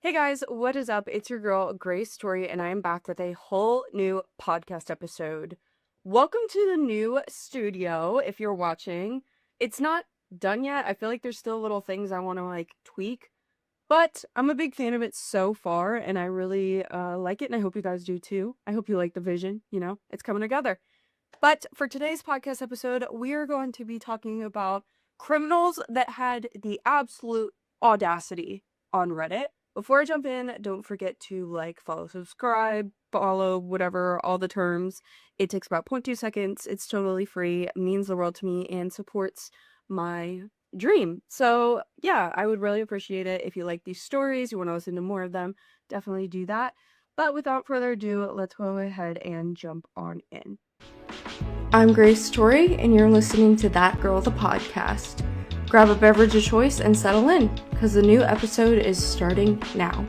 Hey guys, what is up? It's your girl, Grace Story, and I am back with a whole new podcast episode. Welcome to the new studio if you're watching. It's not done yet. I feel like there's still little things I want to tweak, but I'm a big fan of it so far, and I really like it, and I hope you guys do too. I hope you like the vision, it's coming together. But for today's podcast episode, we are going to be talking about criminals that had the absolute audacity on Reddit. Before I jump in, don't forget to follow, subscribe, follow, whatever, all the terms. It takes about 0.2 seconds. It's totally free, means the world to me, and supports my dream. So yeah, I would really appreciate it if you like these stories, you want to listen to more of them, definitely do that. But without further ado, let's go ahead and jump on in. I'm Grace Story, and you're listening to That Girl the Podcast. Grab a beverage of choice and settle in, because the new episode is starting now.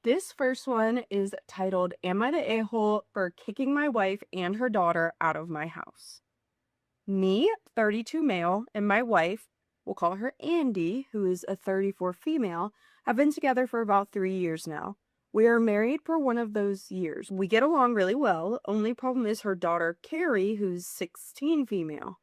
This first one is titled, Am I the A-hole for kicking my wife and her daughter out of my house? Me, 32 male, and my wife, we'll call her Andy, who is a 34 female, have been together for about 3 years now. We are married for one of those years. We get along really well. Only problem is her daughter, Carrie, who's 16 female.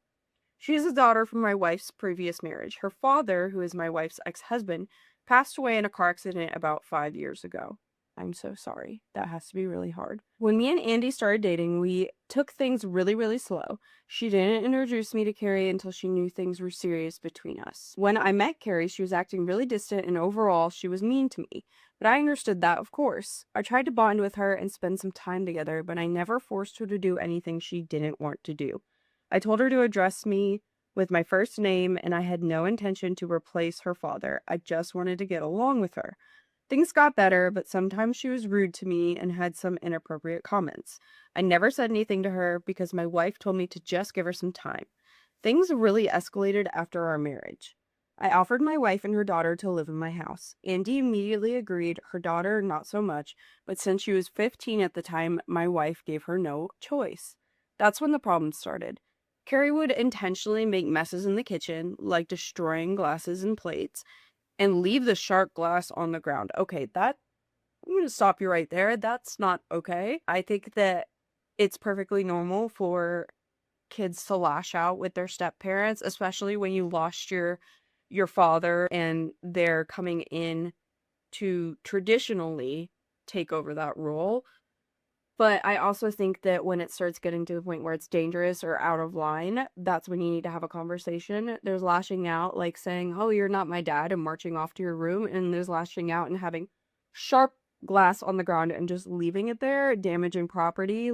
She is a daughter from my wife's previous marriage. Her father, who is my wife's ex-husband, passed away in a car accident about 5 years ago. I'm so sorry. That has to be really hard. When me and Andy started dating, we took things really, really slow. She didn't introduce me to Carrie until she knew things were serious between us. When I met Carrie, she was acting really distant and overall, she was mean to me. But I understood that, of course. I tried to bond with her and spend some time together, but I never forced her to do anything she didn't want to do. I told her to address me with my first name, and I had no intention to replace her father. I just wanted to get along with her. Things got better, but sometimes she was rude to me and had some inappropriate comments. I never said anything to her because my wife told me to just give her some time. Things really escalated after our marriage. I offered my wife and her daughter to live in my house. Andy immediately agreed, her daughter not so much, but since she was 15 at the time, my wife gave her no choice. That's when the problem started. Carrie would intentionally make messes in the kitchen, like destroying glasses and plates, and leave the sharp glass on the ground. Okay, I'm going to stop you right there. That's not okay. I think that it's perfectly normal for kids to lash out with their step-parents, especially when you lost your father and they're coming in to traditionally take over that role. But I also think that when it starts getting to the point where it's dangerous or out of line, that's when you need to have a conversation. There's lashing out, like saying, "Oh, you're not my dad," and marching off to your room. And there's lashing out and having sharp glass on the ground and just leaving it there, damaging property.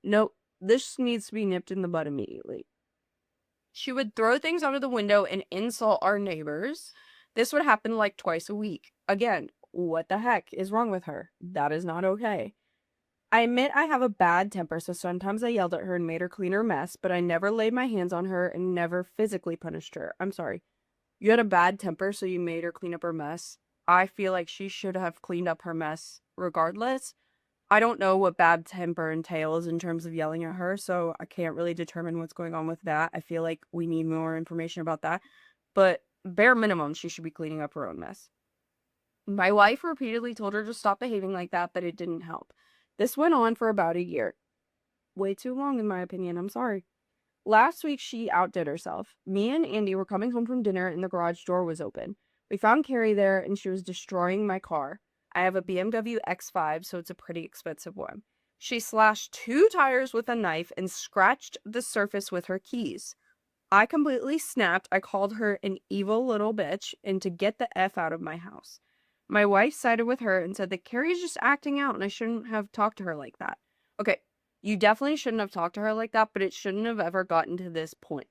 Nope, this needs to be nipped in the bud immediately. She would throw things out of the window and insult our neighbors. This would happen twice a week. Again, what the heck is wrong with her? That is not okay. I admit I have a bad temper, so sometimes I yelled at her and made her clean her mess, but I never laid my hands on her and never physically punished her. I'm sorry. You had a bad temper, so you made her clean up her mess. I feel like she should have cleaned up her mess regardless. I don't know what bad temper entails in terms of yelling at her, so I can't really determine what's going on with that. I feel like we need more information about that. But bare minimum, she should be cleaning up her own mess. My wife repeatedly told her to stop behaving like that, but it didn't help. This went on for about a year. Way too long, in my opinion. I'm sorry. Last week, she outdid herself. Me and Andy were coming home from dinner, and the garage door was open. We found Carrie there, and she was destroying my car. I have a BMW X5, so it's a pretty expensive one. She slashed 2 tires with a knife and scratched the surface with her keys. I completely snapped. I called her an evil little bitch and to get the F out of my house. My wife sided with her and said that Carrie's just acting out and I shouldn't have talked to her like that. Okay, you definitely shouldn't have talked to her like that, but it shouldn't have ever gotten to this point.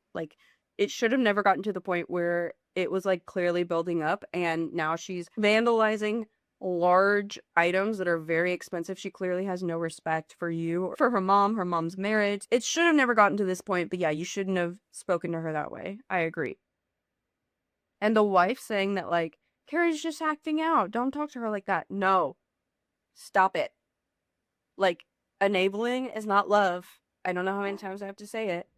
It should have never gotten to the point where it was clearly building up and now she's vandalizing large items that are very expensive. She clearly has no respect for you, for her mom's marriage. It should have never gotten to this point, but yeah, you shouldn't have spoken to her that way. I agree. And the wife saying that Carrie's just acting out. Don't talk to her like that. No. Stop it. Enabling is not love. I don't know how many times I have to say it.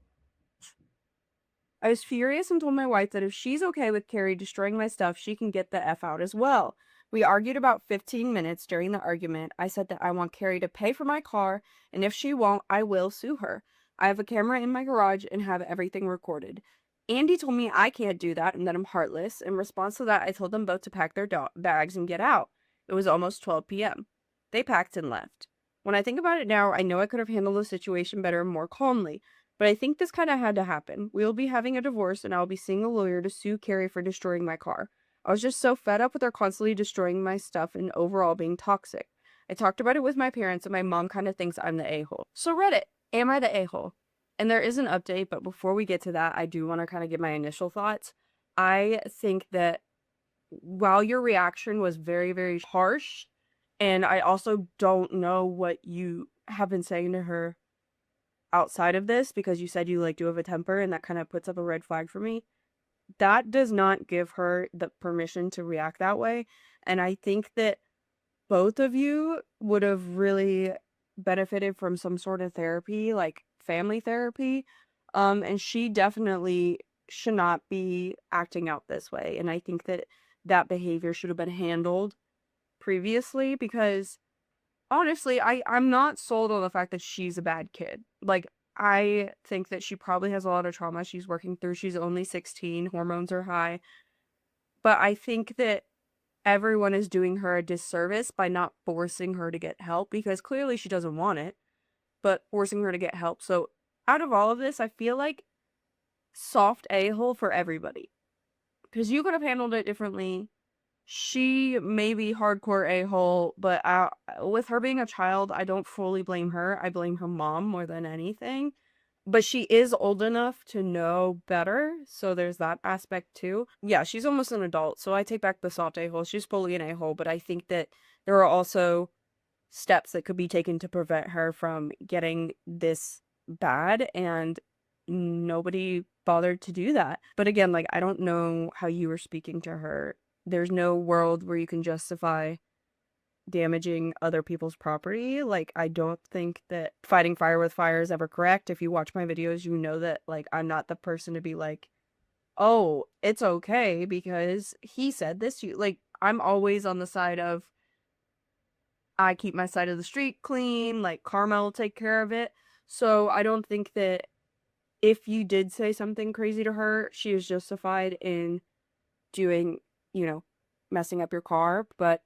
I was furious and told my wife that if she's okay with Carrie destroying my stuff, she can get the F out as well. We argued about 15 minutes. During the argument, I said that I want Carrie to pay for my car, and if she won't, I will sue her. I have a camera in my garage and have everything recorded. Andy told me I can't do that and that I'm heartless. In response to that, I told them both to pack their bags and get out. It was almost 12 p.m. They packed and left. When I think about it now, I know I could have handled the situation better and more calmly, but I think this kind of had to happen. We will be having a divorce, and I'll be seeing a lawyer to sue Carrie for destroying my car. I was just so fed up with her constantly destroying my stuff and overall being toxic. I talked about it with my parents, and my mom kind of thinks I'm the a-hole. So Reddit, am I the a-hole? And there is an update, but before we get to that, I do want to kind of give my initial thoughts. I think that while your reaction was very, very harsh, and I also don't know what you have been saying to her outside of this, because you said you like do have a temper, and that kind of puts up a red flag for me. That does not give her the permission to react that way. And I think that both of you would have really benefited from some sort of therapy, like family therapy. And she definitely should not be acting out this way. And I think that that behavior should have been handled previously, because honestly, I'm not sold on the fact that she's a bad kid. Like, I think that she probably has a lot of trauma she's working through. She's only 16, hormones are high. But I think that everyone is doing her a disservice by not forcing her to get help, because clearly she doesn't want it, but forcing her to get help. So out of all of this, I feel like soft a-hole for everybody, because you could have handled it differently. She may be hardcore a-hole, but with her being a child, I don't fully blame her. I blame her mom more than anything. But she is old enough to know better, so there's that aspect too. Yeah, she's almost an adult, so I take back the soft a-hole. She's fully an a-hole, but I think that there are also steps that could be taken to prevent her from getting this bad, and nobody bothered to do that. But again, like, I don't know how you were speaking to her. There's no world where you can justify damaging other people's property. Like, I don't think that fighting fire with fire is ever correct. If you watch my videos, you know that, like, I'm not the person to be like, oh, it's okay because he said this. Like, I'm always on the side of, I keep my side of the street clean, like, karma will take care of it. So I don't think that if you did say something crazy to her, she is justified in doing, you know, messing up your car. But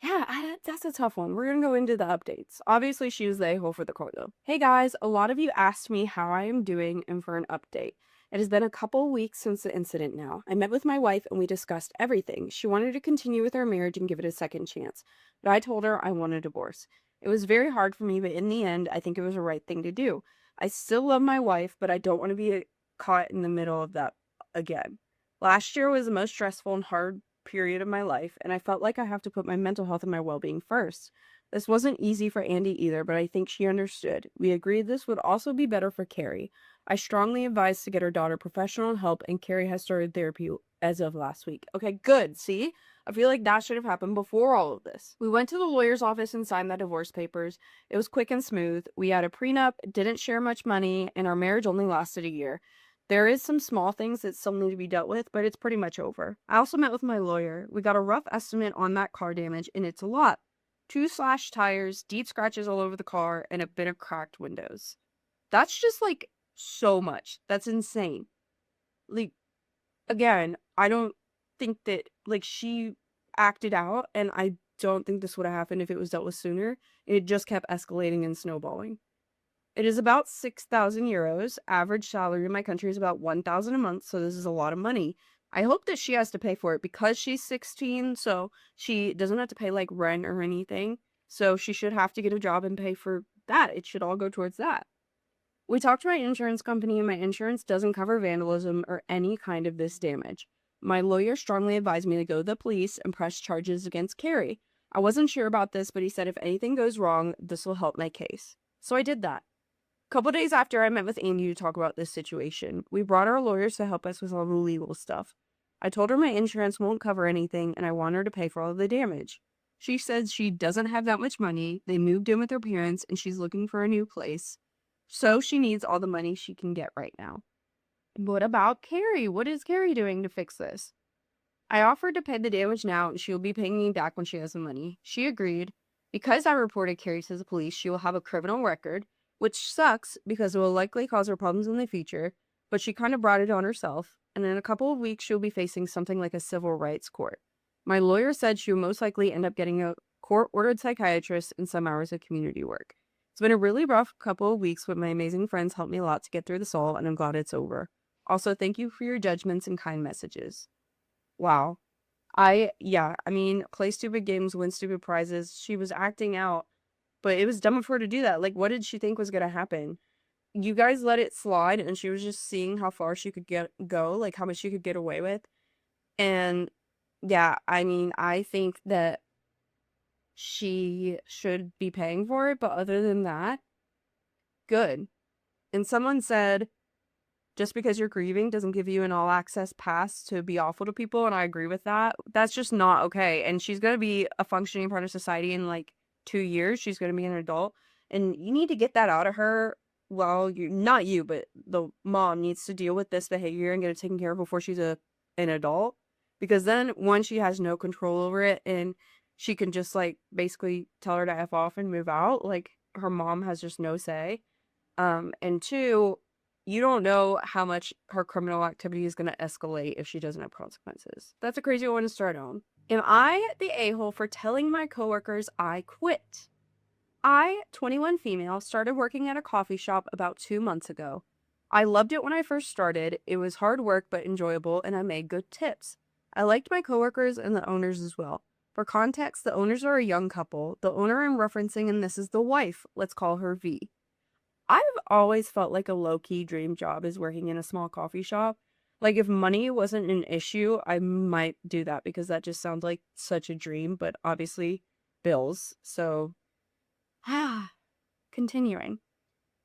yeah, that's a tough one. We're gonna go into the updates. Obviously, she was the a-hole for the car, though. Hey guys, a lot of you asked me how I am doing and for an update. It has been a couple weeks since the incident now. I met with my wife and we discussed everything. She wanted to continue with our marriage and give it a second chance, but I told her I want a divorce. It was very hard for me, but in the end, I think it was the right thing to do. I still love my wife, but I don't want to be caught in the middle of that again. Last year was the most stressful and hard period of my life, and I felt like I have to put my mental health and my well-being first. This wasn't easy for Andy either, but I think she understood. We agreed this would also be better for Carrie. I strongly advised to get her daughter professional help, and Carrie has started therapy as of last week. Okay, good. See? I feel like that should have happened before all of this. We went to the lawyer's office and signed the divorce papers. It was quick and smooth. We had a prenup, didn't share much money, and our marriage only lasted a year. There is some small things that still need to be dealt with, but it's pretty much over. I also met with my lawyer. We got a rough estimate on that car damage, and it's a lot. 2 slashed tires, deep scratches all over the car, and a bit of cracked windows. That's just, like, so much. That's insane. Like, again, I don't think that, like, she acted out, and I don't think this would have happened if it was dealt with sooner. It just kept escalating and snowballing. It is about 6,000 euros. Average salary in my country is about 1,000 a month, so this is a lot of money. I hope that she has to pay for it because she's 16, so she doesn't have to pay, like, rent or anything. So she should have to get a job and pay for that. It should all go towards that. We talked to my insurance company, and my insurance doesn't cover vandalism or any kind of this damage. My lawyer strongly advised me to go to the police and press charges against Carrie. I wasn't sure about this, but he said if anything goes wrong, this will help my case. So I did that. Couple days after I met with Andy to talk about this situation, we brought our lawyers to help us with all the legal stuff. I told her my insurance won't cover anything and I want her to pay for all the damage. She said she doesn't have that much money, they moved in with her parents, and she's looking for a new place. So she needs all the money she can get right now. What about Carrie? What is Carrie doing to fix this? I offered to pay the damage now and she will be paying me back when she has the money. She agreed. Because I reported Carrie to the police, she will have a criminal record, which sucks because it will likely cause her problems in the future, but she kind of brought it on herself, and in a couple of weeks she'll be facing something like a civil rights court. My lawyer said she will most likely end up getting a court-ordered psychiatrist and some hours of community work. It's been a really rough couple of weeks, but my amazing friends helped me a lot to get through this all, and I'm glad it's over. Also, thank you for your judgments and kind messages. Wow. I mean, play stupid games, win stupid prizes. She was acting out, but it was dumb of her to do that. Like, what did she think was gonna happen? You guys let it slide, and she was just seeing how far she could go, like how much she could get away with. And yeah, I mean, I think that she should be paying for it, but other than that, good. And someone said, just because you're grieving doesn't give you an all access pass to be awful to people. And I agree with that. That's just not okay. And she's going to be a functioning part of society in like 2 years. She's going to be an adult. And you need to get that out of her. Well, not you, but the mom needs to deal with this behavior and get it taken care of before she's an adult. Because then one, she has no control over it and she can just like basically tell her to F off and move out. Like her mom has just no say. And two, you don't know how much her criminal activity is going to escalate if she doesn't have consequences. That's a crazy one to start on. Am I the a-hole for telling my coworkers I quit? I, 21 female, started working at a coffee shop about 2 months ago. I loved it when I first started. It was hard work but enjoyable, and I made good tips. I liked my coworkers and the owners as well. For context, the owners are a young couple. The owner I'm referencing in this is the wife. Let's call her V. I've always felt like a low-key dream job is working in a small coffee shop. Like, if money wasn't an issue, I might do that because that just sounds like such a dream, but obviously bills. So, continuing.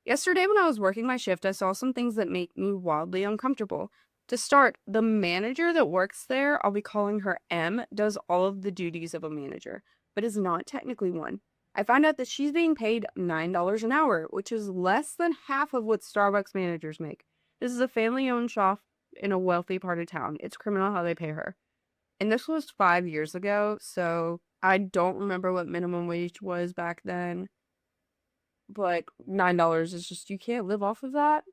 Yesterday when I was working my shift, I saw some things that make me wildly uncomfortable. To start, the manager that works there, I'll be calling her M, does all of the duties of a manager, but is not technically one. I found out that she's being paid $9 an hour, which is less than half of what Starbucks managers make. This is a family-owned shop in a wealthy part of town. It's criminal how they pay her. And this was 5 years ago, so I don't remember what minimum wage was back then. But $9 is just, you can't live off of that.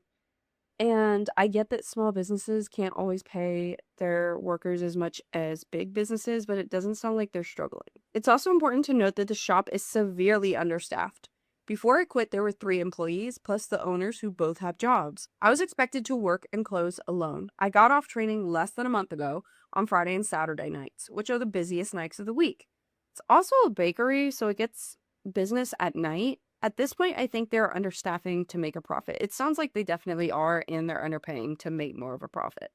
And I get that small businesses can't always pay their workers as much as big businesses, but it doesn't sound like they're struggling. It's also important to note that the shop is severely understaffed. Before I quit, there were 3 employees, plus the owners who both have jobs. I was expected to work and close alone. I got off training less than a month ago on Friday and Saturday nights, which are the busiest nights of the week. It's also a bakery, so it gets business at night. At this point, I think they're understaffing to make a profit. It sounds like they definitely are, and they're underpaying to make more of a profit.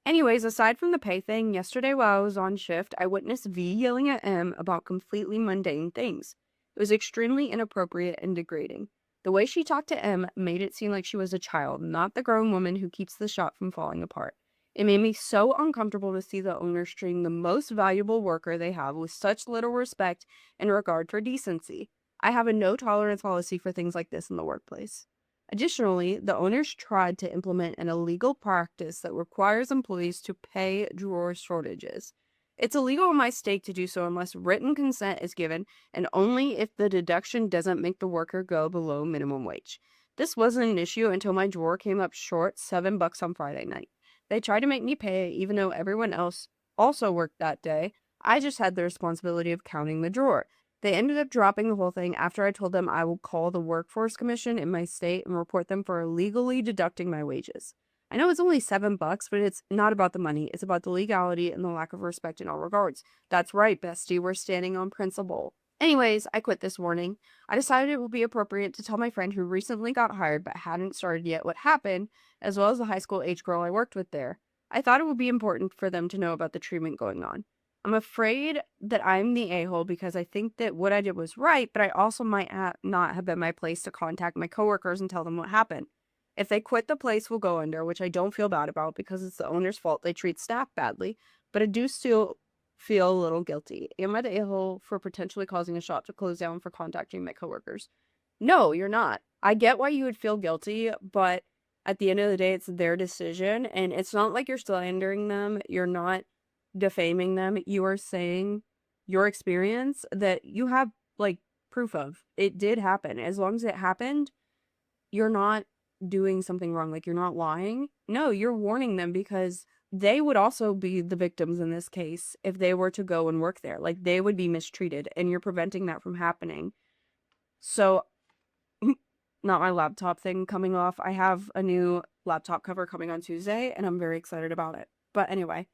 Anyways, aside from the pay thing, yesterday while I was on shift, I witnessed V yelling at M about completely mundane things. It was extremely inappropriate and degrading. The way she talked to M made it seem like she was a child, not the grown woman who keeps the shop from falling apart. It made me so uncomfortable to see the owners treating the most valuable worker they have with such little respect and regard for decency. I have a no tolerance policy for things like this in the workplace. Additionally, the owners tried to implement an illegal practice that requires employees to pay drawer shortages. It's illegal in my state to do so unless written consent is given and only if the deduction doesn't make the worker go below minimum wage. This wasn't an issue until my drawer came up short $7 on Friday night. They tried to make me pay even though everyone else also worked that day. I just had the responsibility of counting the drawer. They ended up dropping the whole thing after I told them I will call the Workforce Commission in my state and report them for illegally deducting my wages. I know it's only $7, but it's not about the money. It's about the legality and the lack of respect in all regards. That's right, bestie. We're standing on principle. Anyways, I quit this morning. I decided it would be appropriate to tell my friend who recently got hired but hadn't started yet what happened, as well as the high school age girl I worked with there. I thought it would be important for them to know about the treatment going on. I'm afraid that I'm the a-hole because I think that what I did was right, but I also might not have been my place to contact my coworkers and tell them what happened. If they quit, the place will go under, which I don't feel bad about because it's the owner's fault they treat staff badly, but I do still feel a little guilty. Am I the a-hole for potentially causing a shop to close down for contacting my coworkers? No, you're not. I get why you would feel guilty, but at the end of the day, it's their decision, and it's not like you're slandering them. You're not defaming them. You are saying your experience that you have, like, proof of. It did happen. As long as it happened, you're not doing something wrong. Like, you're not lying. No, you're warning them because they would also be the victims in this case if they were to go and work there. Like, they would be mistreated, and you're preventing that from happening. So, not my laptop thing coming off. I have a new laptop cover coming on Tuesday, and I'm very excited about it. But anyway,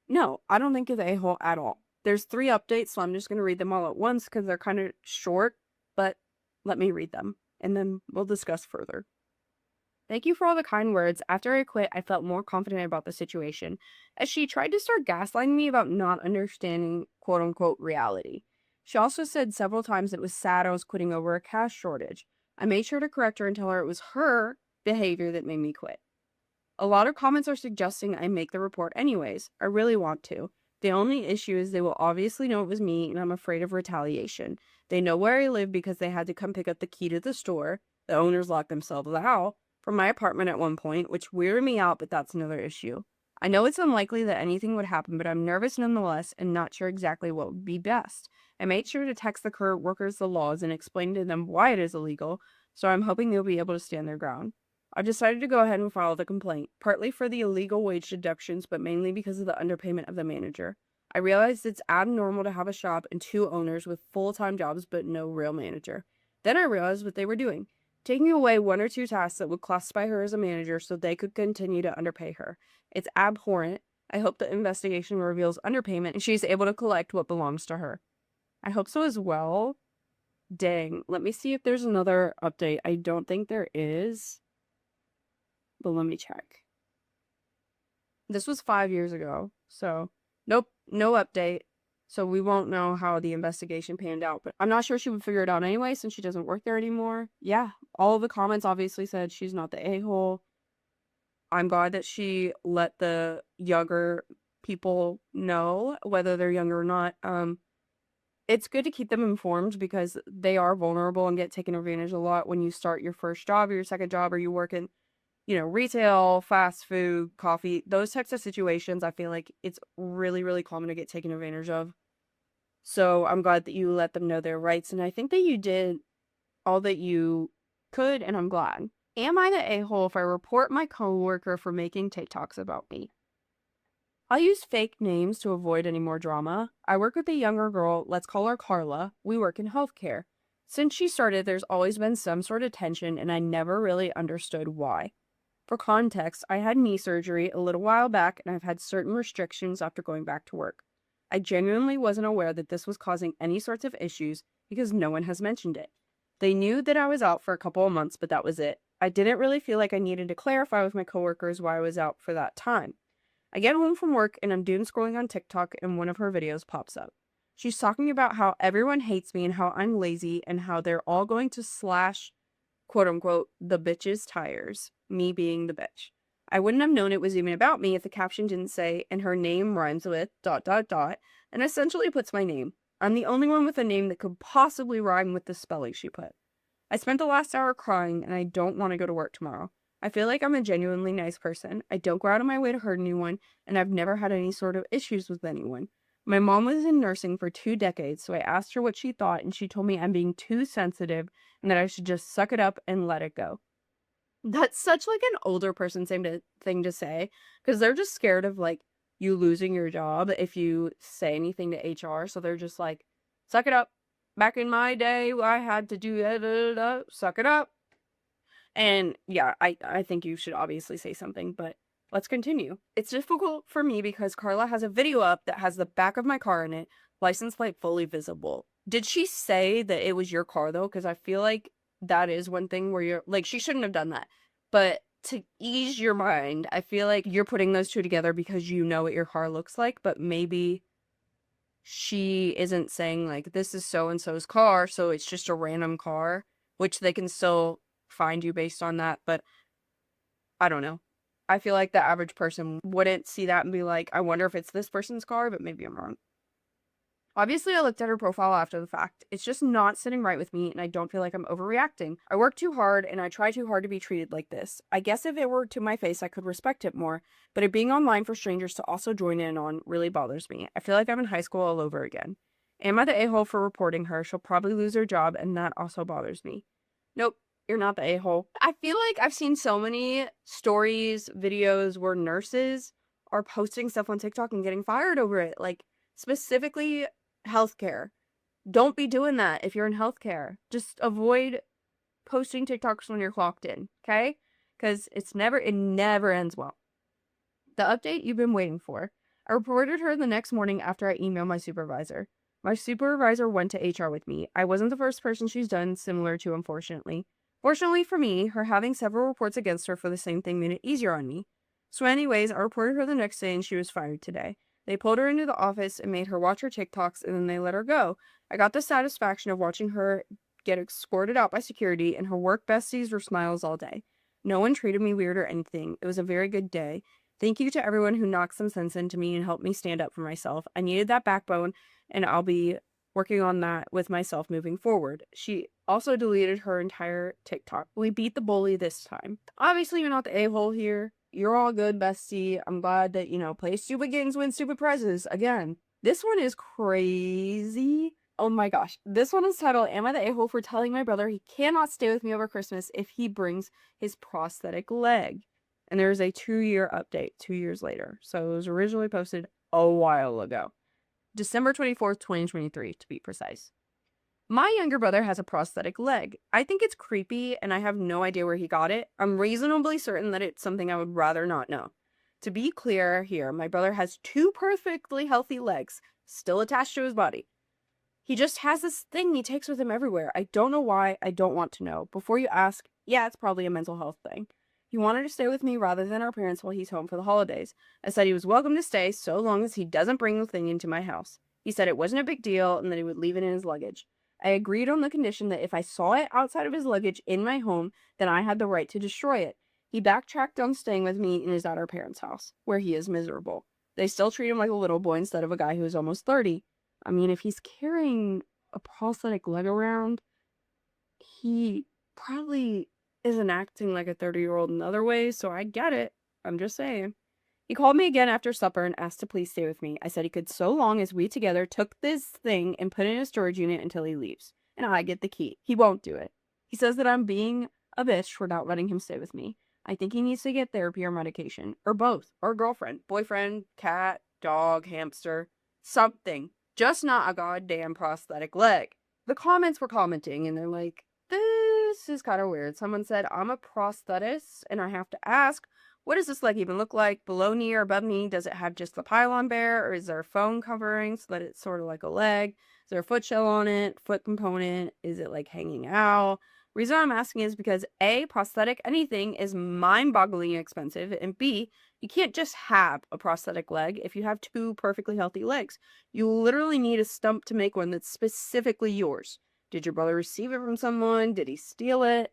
no, I don't think it's a-hole at all. There's 3 updates, so I'm just going to read them all at once because they're kind of short, but let me read them, and then we'll discuss further. Thank you for all the kind words. After I quit, I felt more confident about the situation, as she tried to start gaslighting me about not understanding quote unquote reality. She also said several times that it was sad I was quitting over a cash shortage. I made sure to correct her and tell her it was her behavior that made me quit. A lot of comments are suggesting I make the report anyways. I really want to. The only issue is they will obviously know it was me, and I'm afraid of retaliation. They know where I live because they had to come pick up the key to the store. The owners locked themselves out from my apartment at one point, which weirded me out, but that's another issue. I know it's unlikely that anything would happen, but I'm nervous nonetheless and not sure exactly what would be best. I made sure to text the current workers the laws and explain to them why it is illegal, so I'm hoping they'll be able to stand their ground. I decided to go ahead and file the complaint, partly for the illegal wage deductions, but mainly because of the underpayment of the manager. I realized it's abnormal to have a shop and 2 owners with full-time jobs but no real manager. Then I realized what they were doing, taking away 1 or 2 tasks that would classify her as a manager so they could continue to underpay her. It's abhorrent. I hope the investigation reveals underpayment and she's able to collect what belongs to her. I hope so as well. Dang, let me see if there's another update. I don't think there is, but let me check. This was 5 years ago, so nope, no update. So we won't know how the investigation panned out, but I'm not sure she would figure it out anyway since she doesn't work there anymore. Yeah, all of the comments obviously said she's not the a-hole. I'm glad that she let the younger people know, whether they're younger or not. It's good to keep them informed because they are vulnerable and get taken advantage of a lot when you start your first job or your second job or you work in, retail, fast food, coffee, those types of situations. I feel like it's really, really common to get taken advantage of. So I'm glad that you let them know their rights. And I think that you did all that you could, and I'm glad. Am I the a-hole if I report my coworker for making TikToks about me? I'll use fake names to avoid any more drama. I work with a younger girl, let's call her Carla. We work in healthcare. Since she started, there's always been some sort of tension, and I never really understood why. For context, I had knee surgery a little while back, and I've had certain restrictions after going back to work. I genuinely wasn't aware that this was causing any sorts of issues because no one has mentioned it. They knew that I was out for a couple of months, but that was it. I didn't really feel like I needed to clarify with my coworkers why I was out for that time. I get home from work and I'm doom scrolling on TikTok and one of her videos pops up. She's talking about how everyone hates me and how I'm lazy and how they're all going to slash, quote unquote, the bitch's tires, me being the bitch. I wouldn't have known it was even about me if the caption didn't say, and her name rhymes with ... and essentially puts my name. I'm the only one with a name that could possibly rhyme with the spelling she put. I spent the last hour crying and I don't want to go to work tomorrow. I feel like I'm a genuinely nice person. I don't go out of my way to hurt anyone, and I've never had any sort of issues with anyone. My mom was in nursing for 2 decades, so I asked her what she thought, and she told me I'm being too sensitive and that I should just suck it up and let it go. That's such like an older person thing to say, because they're just scared of like you losing your job if you say anything to HR. So they're just like, suck it up. Back in my day, I had to do that, suck it up. And yeah, I think you should obviously say something, but let's continue. It's difficult for me because Carla has a video up that has the back of my car in it, license plate fully visible. Did she say that it was your car though? Because I feel like that is one thing where you're like, she shouldn't have done that. But to ease your mind, I feel like you're putting those two together because you know what your car looks like, but maybe she isn't saying like, this is so and so's car, so it's just a random car, which they can still find you based on that, but I don't know. I feel like the average person wouldn't see that and be like, I wonder if it's this person's car, but maybe I'm wrong. Obviously, I looked at her profile after the fact. It's just not sitting right with me, and I don't feel like I'm overreacting. I work too hard, and I try too hard to be treated like this. I guess if it were to my face, I could respect it more, but it being online for strangers to also join in on really bothers me. I feel like I'm in high school all over again. Am I the a-hole for reporting her? She'll probably lose her job, and that also bothers me. Nope, you're not the a-hole. I feel like I've seen so many stories, videos where nurses are posting stuff on TikTok and getting fired over it. Like, specifically healthcare. Don't be doing that if you're in healthcare. Just avoid posting TikToks when you're clocked in, okay? Because it never ends well. The update you've been waiting for. I reported her the next morning after I emailed my supervisor. My supervisor went to HR with me. I wasn't the first person she's done similar to, unfortunately. Fortunately for me, her having several reports against her for the same thing made it easier on me. So anyways, I reported her the next day and she was fired today. They pulled her into the office and made her watch her TikToks and then they let her go. I got the satisfaction of watching her get escorted out by security and her work besties were smiles all day. No one treated me weird or anything. It was a very good day. Thank you to everyone who knocked some sense into me and helped me stand up for myself. I needed that backbone, and I'll be working on that with myself moving forward. She also deleted her entire TikTok. We beat the bully this time. Obviously, you're not the a-hole here. You're all good, bestie. I'm glad that, play stupid games, win stupid prizes. Again, this one is crazy. Oh my gosh. This one is titled, Am I the a-hole for telling my brother he cannot stay with me over Christmas if he brings his prosthetic leg? And there's a 2-year update 2 years later. So it was originally posted a while ago. December 24th, 2023, to be precise. My younger brother has a prosthetic leg. I think it's creepy and I have no idea where he got it. I'm reasonably certain that it's something I would rather not know. To be clear here, my brother has 2 perfectly healthy legs still attached to his body. He just has this thing he takes with him everywhere. I don't know why. I don't want to know. Before you ask, yeah, it's probably a mental health thing. He wanted to stay with me rather than our parents while he's home for the holidays. I said he was welcome to stay so long as he doesn't bring the thing into my house. He said it wasn't a big deal and that he would leave it in his luggage. I agreed on the condition that if I saw it outside of his luggage in my home, then I had the right to destroy it. He backtracked on staying with me and is at our parents' house, where he is miserable. They still treat him like a little boy instead of a guy who is almost 30. I mean, if he's carrying a prosthetic leg around, he probably isn't acting like a 30-year-old in other ways, so I get it. I'm just saying. He called me again after supper and asked to please stay with me. I said he could so long as we together took this thing and put it in a storage unit until he leaves. And I get the key. He won't do it. He says that I'm being a bitch for not letting him stay with me. I think he needs to get therapy or medication. Or both. Or a girlfriend. Boyfriend, cat, dog, hamster. Something. Just not a goddamn prosthetic leg. The comments were commenting and they're like, this is kind of weird. Someone said, I'm a prosthetist and I have to ask, what does this leg even look like? Below knee or above knee? Does it have just the pylon bare or is there a foam covering so that it's sort of like a leg? Is there a foot shell on it? Foot component? Is it like hanging out? Reason I'm asking is because A, prosthetic anything is mind-bogglingly expensive, and B, you can't just have a prosthetic leg if you have 2 perfectly healthy legs. You literally need a stump to make one that's specifically yours. Did your brother receive it from someone? Did he steal it?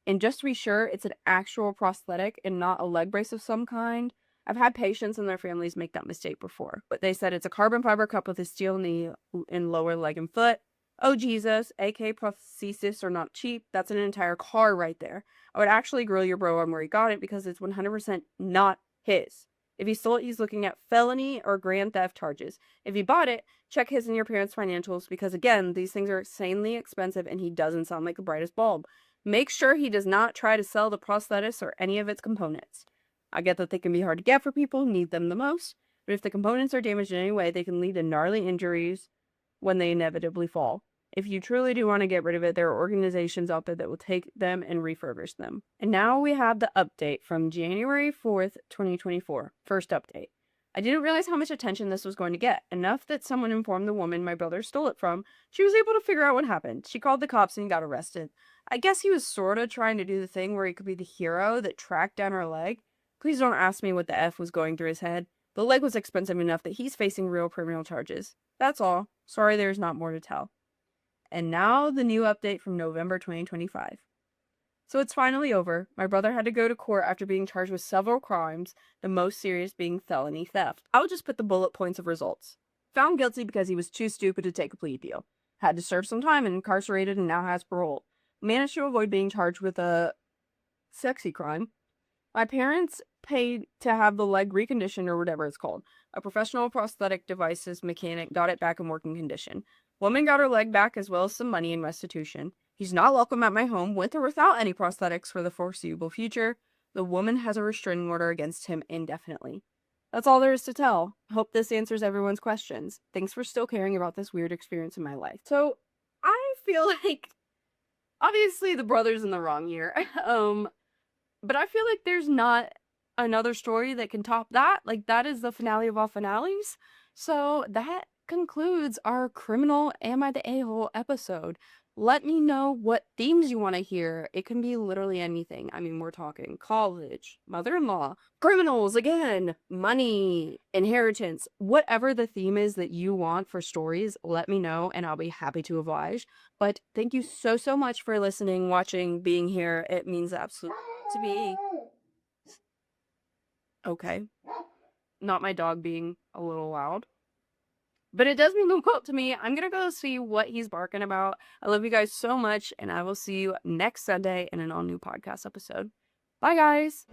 And just to be sure, it's an actual prosthetic and not a leg brace of some kind. I've had patients and their families make that mistake before, but they said it's a carbon fiber cup with a steel knee and lower leg and foot. Oh Jesus, AK prosthesis are not cheap. That's an entire car right there. I would actually grill your bro on where he got it because it's 100% not his. If he stole it, he's looking at felony or grand theft charges. If he bought it, check his and your parents' financials because, again, these things are insanely expensive and he doesn't sound like the brightest bulb. Make sure he does not try to sell the prosthesis or any of its components. I get that they can be hard to get for people who need them the most, but if the components are damaged in any way, they can lead to gnarly injuries when they inevitably fall. If you truly do want to get rid of it, there are organizations out there that will take them and refurbish them. And now we have the update from January 4th, 2024. First update. I didn't realize how much attention this was going to get. Enough that someone informed the woman my brother stole it from. She was able to figure out what happened. She called the cops and got arrested. I guess he was sort of trying to do the thing where he could be the hero that tracked down her leg. Please don't ask me what the F was going through his head. The leg was expensive enough that he's facing real criminal charges. That's all. Sorry there's not more to tell. And now the new update from November 2025. So it's finally over. My brother had to go to court after being charged with several crimes, the most serious being felony theft. I'll just put the bullet points of results. Found guilty because he was too stupid to take a plea deal. Had to serve some time and incarcerated and now has parole. Managed to avoid being charged with a sexy crime. My parents paid to have the leg reconditioned or whatever it's called. A professional prosthetic devices mechanic got it back in working condition. Woman got her leg back as well as some money in restitution. He's not welcome at my home, with or without any prosthetics for the foreseeable future. The woman has a restraining order against him indefinitely. That's all there is to tell. Hope this answers everyone's questions. Thanks for still caring about this weird experience in my life. So, I feel like obviously the brother's in the wrong here. But I feel like there's not another story that can top that. Like, that is the finale of all finales. So that concludes our criminal Am I the A-hole episode. Let me know what themes you want to hear. It can be literally anything. I mean, we're talking college, mother-in-law, criminals again, money, inheritance, whatever the theme is that you want for stories, let me know and I'll be happy to oblige. But thank you so, so much for listening, watching, being here. It means absolutely to me. Okay. Not my dog being a little loud. But it does mean the quote to me. I'm gonna go see what he's barking about. I love you guys so much, and I will see you next Sunday in an all-new podcast episode. Bye, guys!